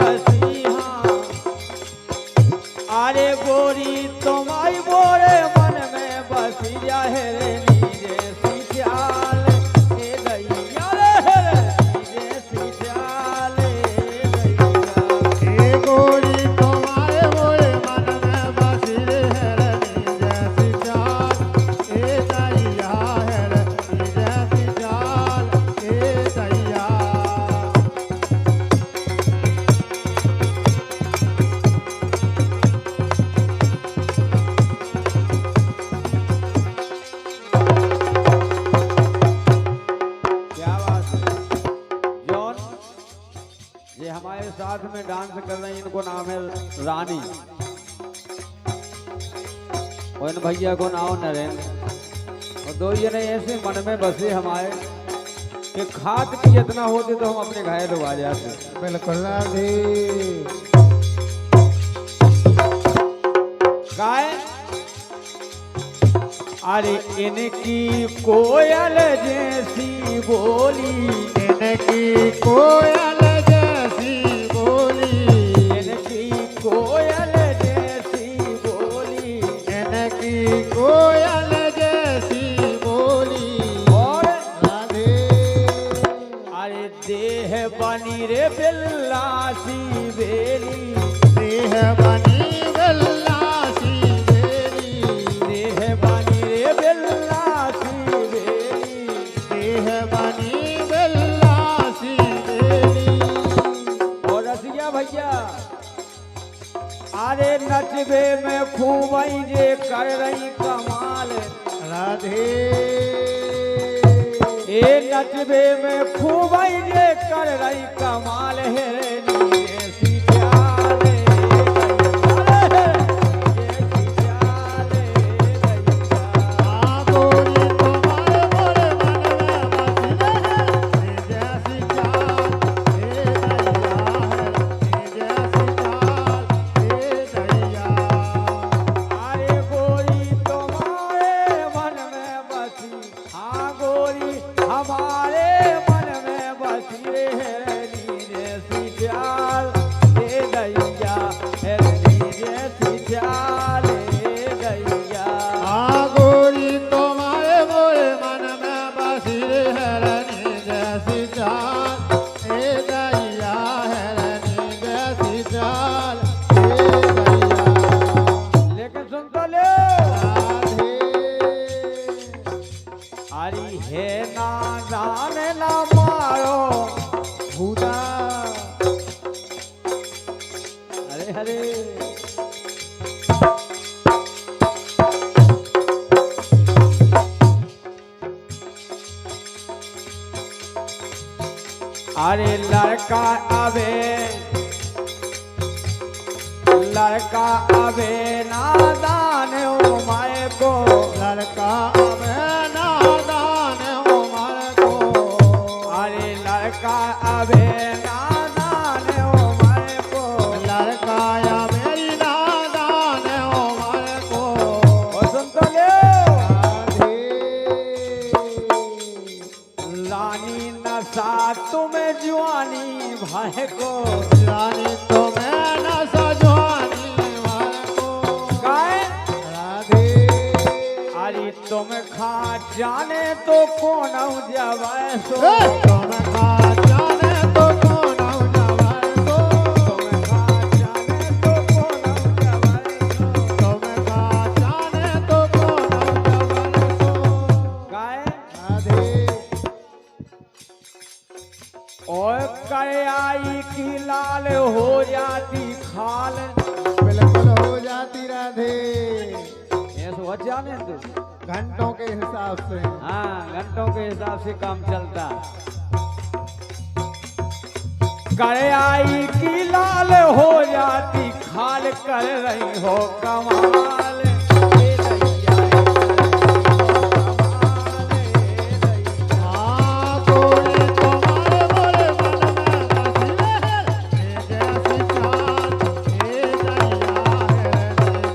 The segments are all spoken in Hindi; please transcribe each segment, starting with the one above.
बसी हाँ। अरे गोरी तुम्हारी मोरे मन में बसी जाए रे नीरे सिचाल ए दैया रे नीरे सिचाल ए दैया। ए गोरी तुम्हारे मोरे मन में बसी रे नीरे सिचाल ए दैया है नीरे सिचाल ए दैया। क्या बात है जॉन, ये हमारे साथ में डांस कर रहे हैं, इनको नाम है रानी और इन भैया को नाम नरेंद्र। और दो जने ऐसे मन में बसे हमारे कि खाद की जितना होते तो हम अपने घायल हो जाते। बिल्कुल राधे। गाय अरे इनकी कोयल जैसी बोली, इनकी कोयल जैसी बोली, इनकी कोयल जैसी बोली, इनकी कोयल जैसी बोली। और राधे। अरे देह बनी रे बिल्लासी बेली, देह बनी बिल्लासी बेली, देह बनी रे बिल्लासी बेली। देह बनी बिल्लासी बेली। और रसिया भैया अरे नचबे में खूब जे कर रही कमाल। राधे। ए नचबे में खूब जे कर रही कमाल है रे नीरे सिचाल ए दैया, नीरे सिचाल ए दैया। आ गोरी तुम्हारे मोरे मन में बसी रे जैसी चाल ए दैया है जैसी चाल ए दैया। अरे गोरी तुम्हारे मन में बसी हाँ, गोरी हमारे मन में बसी रे नीरे सिचाल ए दैया, हे नीरे सिचाल ए दैया। आ गोरी तुम्हारे मोरे मन में बसी रे हरनी जैसी चाल ए दैया हरनी जैसी चाल ए दैया। लेकिन सुन तो ले राधे। अरे हे ना जाने ना मारो खुदा। अरे हरे अरे लड़का आवे, लड़का आवे नादान ओ माए को। लड़का में नादान उमर को। अरे लड़का आवे नादान ओ माए को। लड़का या मेरी नादान उमर को। और सुन तो ले राधे। रानी नशा तुम्हें जवानी भाई को। रानी तुम्हें न सजवानी भर को। गाय राधे। अरे तुम खा जाने तो कौन जवाय सो। तुम खा जाने तो कौन जवार सो। तुम खा जाने तो कौन जवाय सो। तुम खा जाने तो कौन जवार सो। गाय राधे। और कर आई की लाल हो जाती खाल। बिल्कुल हो जाती राधे। ये तो जाने तू घंटों के हिसाब से। हाँ, घंटों के हिसाब से काम चलता। कर आई की लाल हो जाती खाल, कर रही हो कमाल ए दैया, कमाल ए दैया। हाँ गोरी तुम्हारे मोरे मन में बसी रे जैसी चाल ए दैया है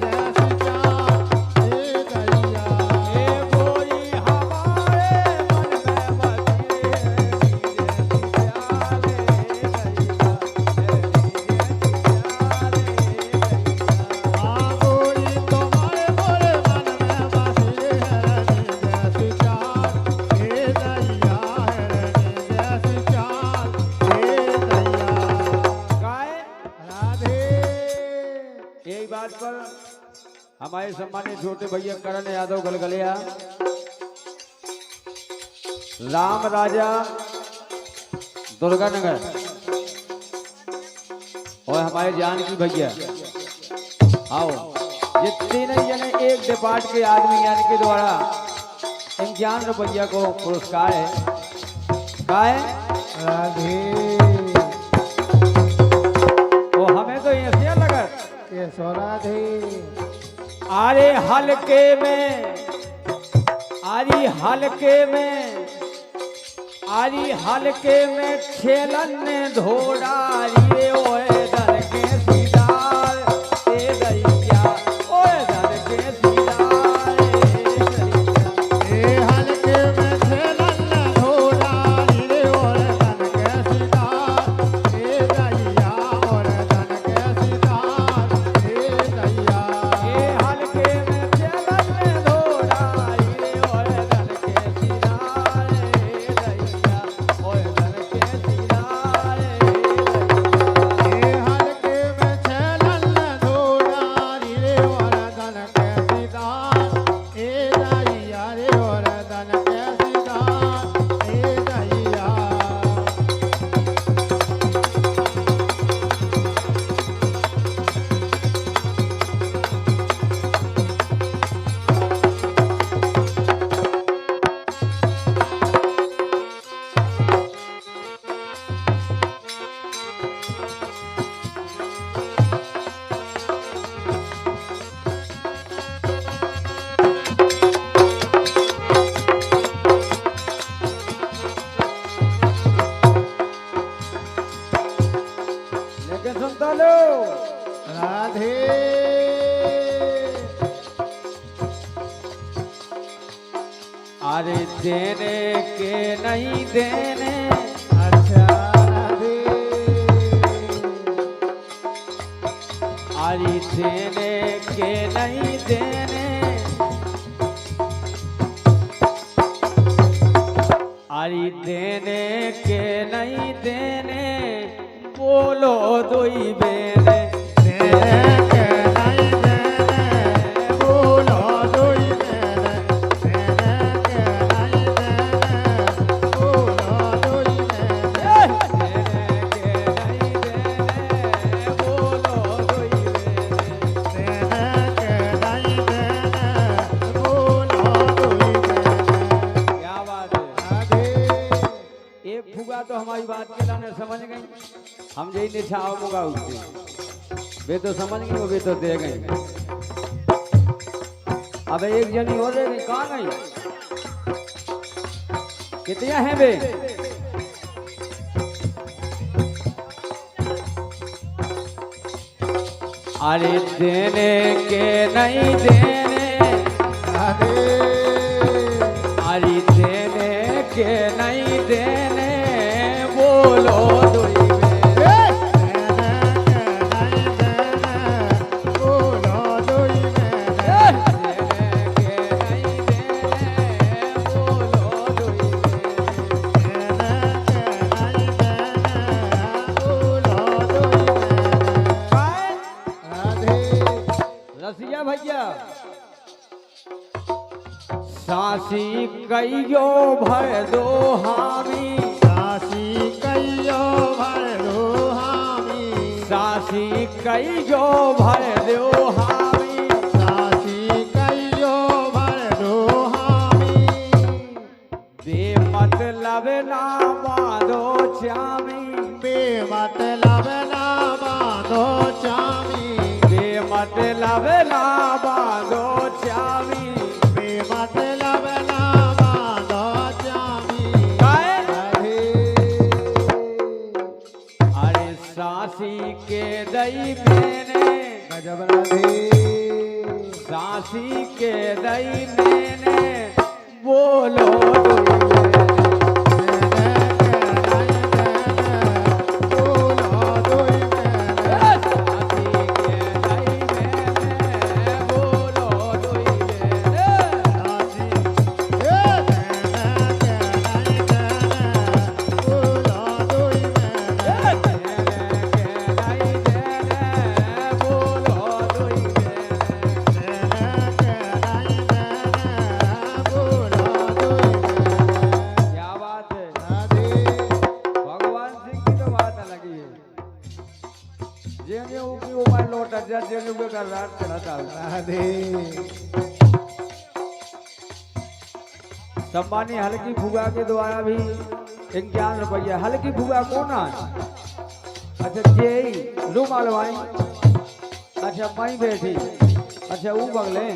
जैसी चाल ए दैया। ए गोरी हमारे मन में बसी रे नीरे सिचाल ए दैया, बात पर हमारे सम्मानित छोटे भैया करण यादव गलगलिया, राम राजा दुर्गानगर और हमारे जानकी भैया, आओ ये तीनों जने एक डिपार्ट के आदमी यानी के द्वारा 51 रुपया को पुरस्कार है। का है राधे वो हमें तो ऐसे लगत ये सो राधे अरे हल्के में आरी हल्के में आरी हल्के में छेलन ने धोड़ा रे ओए दर के सीधार ए दैया ओए दर के सीधार ए हल्के में छेलन धोड़ा रे और धन के सीधार ए दैया और धन के सीधार ए दैया ए हल्के में छेलन धोड़ा रे ओए दर के सीधार ए दैया ओए दर के सीधार ए हल्के में छेलन धोड़ा रे और धन के सीधार ए दैया रे और धन के सीधार ए दैया लेकिन सुनता लो राधे अरे देने के नहीं देने अच्छा राधे अरे देने के नहीं देने अरे देने के नहीं देने बोलो दुई बेने तेरे के नहीं देने बोलो दुई देने तेरे के नहीं देने बोलो दुई देने देने के नहीं देने बोलो दुई बेने तेरे के नहीं देने बोलो दुई देने क्या बात है। राधे एक फुगा तो हमारी बात के लाने समझ गई, हम यही निशा होगा उससे वे तो समझ गई, वो वे तो दे गई। अब एक जनी हो रही कहाँ गई, कितने हैं वे अरे देने के नहीं देने राधे अरे देने के नहीं देने बोलो दुई बेने देने के नहीं देने बोलो दुई बेने रसिया भैया सासी कईयो भर दो हामी सासी कईयो भर दो हामी बेमतलब ना बांधो चामी मतलब ना बांधो चामी बेमतलब ना बांधो चामी बेमतलब ना बांधो चामी काहे? राधे अरे सासी के दई मैंने गजब राधे सासी के दई मैंने बोलो दुई बेने सासी के दई मैंने बोलो दुई बेने देने के नहीं देने बोलो दुई जेने ऊपी वो मार लौट जा जेने ऊपर कर रात चला चाल राधे सम्मानी हल्की फुगा के द्वारा भी 51 रुपया हल्की फुगा कौन है अच्छा जे लो मालवाई अच्छा मई बैठी अच्छा वो बगले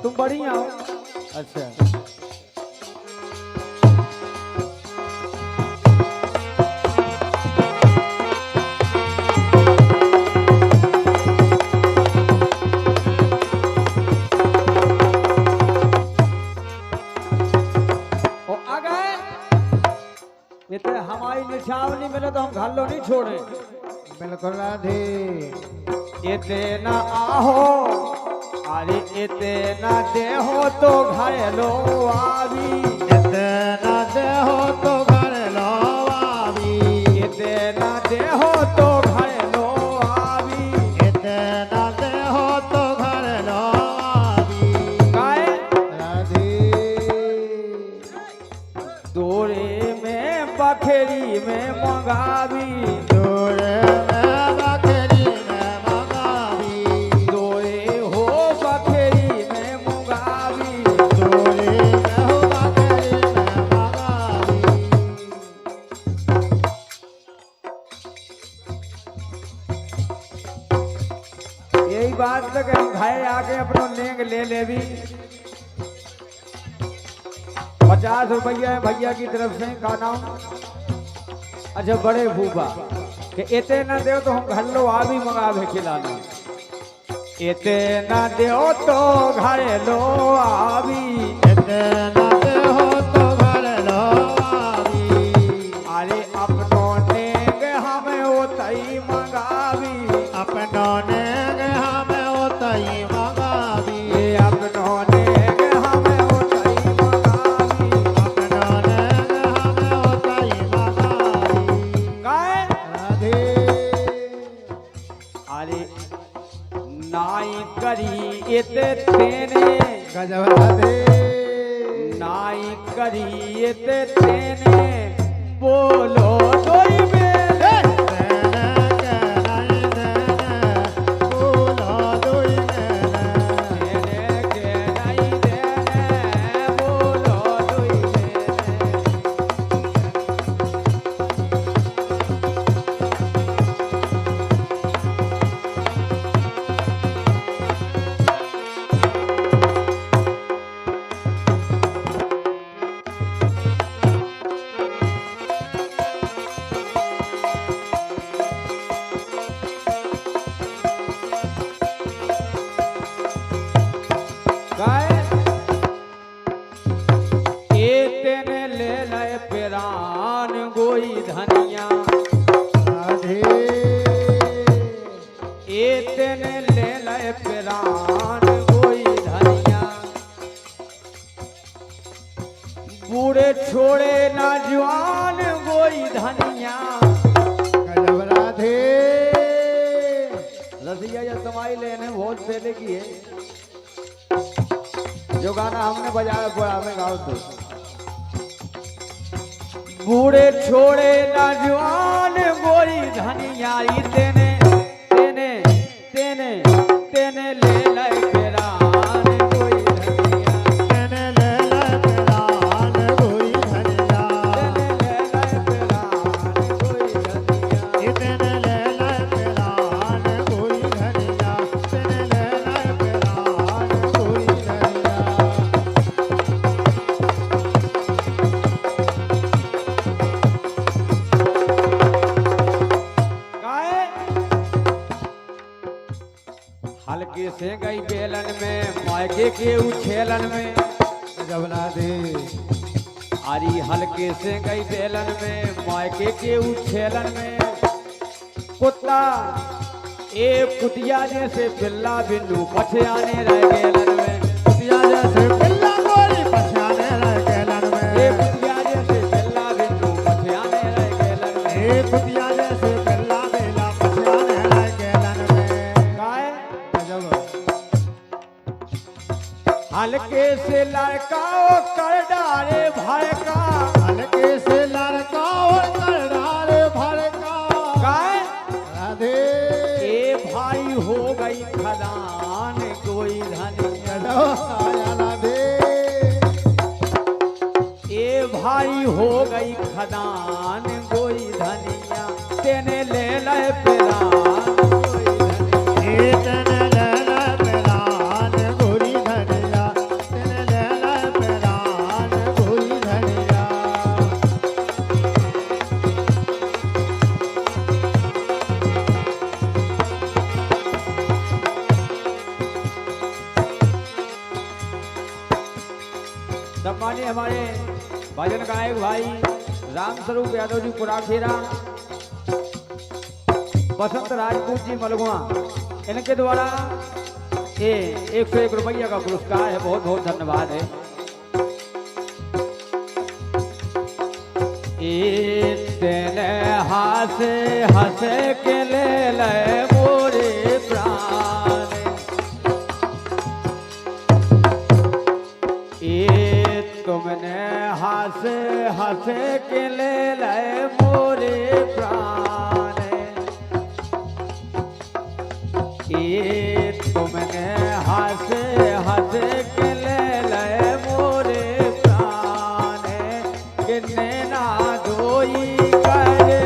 तुम बढ़िया हो अच्छा हमारी निछावनी मिले तो हम घर लो नहीं छोड़े बिल्कुल राधे इतना आहो अरे इतना देहो तो घर लो आवी इतना देहो तो घर लो आवी इतना देहो तो घर लो आवी इतना देहो तो घर लो आवी काय राधे दोरे में बखेरी में मंगावी दोरे में बखेरी में मंगावी दोरे हो बखेरी में मंगावी दोरे में हो बखेरी में मंगावी यही बात तक हम भाई आके अपनो लेंग ले ले भी 50 रुपया है भैया की तरफ से का नाम अच्छा बड़े भूपा कि इतने न दो तो हम घर लो आ भी मंगावे खिलाना इतने न दो तो घर लो आवी इतना देहो तो घर लो आवी अरे अपनों ने हमें उतई मंगावी अपनों ने हमें उतई मंगावी ये अपनों ने हमें उतई मंगावी अपनों ने हमें उतई मंगावी काय राधे अरे नाई करी इते तेने गजब राधे नाई करी इते तेने बोलो दोई मेरे तेने के नहीं देने बोलो दुई मेने तेने के नहीं देने बोलो दोई मेरे गाय तेने ले लय पिरान गोई धनिया राधे तेने ले लय पिरान गोई धनिया बूढ़े छोड़े ना जवान गोई धनिया गजब राधे रसिया या तुम्हारी लेने बहुत पहले की है जो गाना हमने बजाया वो हमें गाओ तो बूढ़े छोड़े ना जवान गोरी धनिया तेने तेने तेने तेने ले लय पिरान गोई धनिया तेने ले ले पिरान गोई धनिया तेने ले लय पिरान गोई धनिया तेने ले ले पिरान गोई धनिया तेने ले ले पिरान गोई धनिया गाए हल्के से गई बेलन में मायके के उछेलन में गजब राधे आरी हल्के से गई बेलन में मायके के उछेलन में कुत्ता एक कुतिया जैसे बिल्ला बिल्लू पछयाने रह गेलन में कुतिया जैसे बिल्ला गोरी पछाने रह गेलन एक में कुतिया जैसे बिल्ला बिल्लू पछयाने रह गेलन में कुतिया जैसे बिल्ला बेला पछाने रह गेलन में गाय गजब हल्के से लड़काओ कर डाले भड़का हल्के से लड़का और कर डाले भड़का गाय राधे भाई हो गई खदान कोई धनिया, आया राधे ए भाई हो गई खदान कोई धनिया, तेने ले ले पेरान कोई धनिया। तेने लैला पेरान गोरी धनिया, तेने लैला पेरान गोरी धनिया। सम्मानित हमारे भजन गायक भाई राम स्वरूप यादव जी पुराखेरा, बसंत राजपूत जी मलगुआ, इनके द्वारा ये 101 रुपया का पुरस्कार है। बहुत बहुत धन्यवाद है। तेने हंसे हंसे के ले ले मोरे प्राण, तुमने हंसे हंसे के ले ले मोरे प्राण, तुमने हंसे हंसे के ले ले मोरे प्राण, कि नैना धोई करे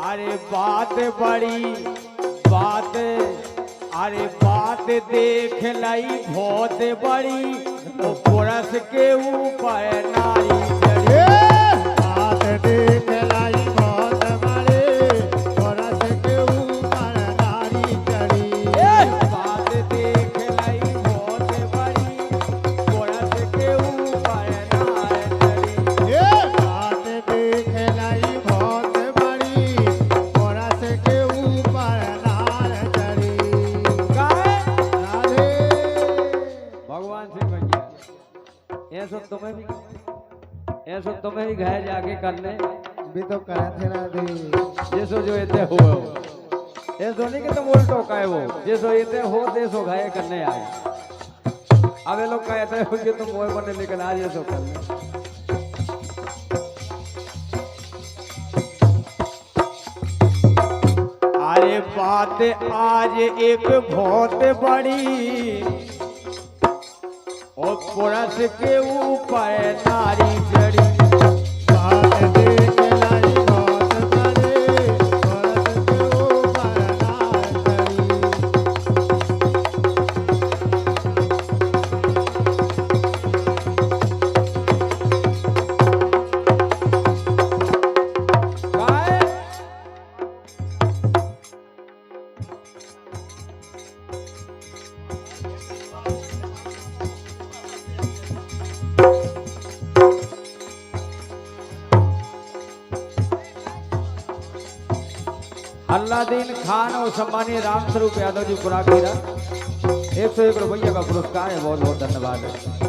अरे बात बड़ी बात, अरे बात देख लाई बहुत बड़ी, वो पुरस के ऊपर नारी चढ़ी, बात देख लाई बहुत बड़ी, पुरस के ऊपर नारी चढ़ी। बात देख लाई बहुत बड़ी, पुरस के ऊपर नारी चढ़ी, बात देख लाई बहुत बड़ी, पुरस के ऊपर नार चढ़ी। राधे भगवान से भैया ये सब तुम्हें भी घर जाके करने भी तो करे थे राधे। जैसो जो इतने हो ऐसो नहीं कि तुम उल्टो कहे वो, जैसो इतने हो देसो घाये करने आए। अब ये लोग कहते हो कि तुम मोए बने लेकिन आज ये सो करने। अरे बात आज एक बहुत बड़ी, और पुरस के ऊपर नारी चढ़ी, बात देख लाई बहुत बड़ी, पुरस के ऊपर नार चढ़ी। गाय अल्लादीन खान और सम्मानीय राम स्वरूप यादव जी पुराखेरा 101 रुपया का पुरस्कार है। बहुत बहुत धन्यवाद है।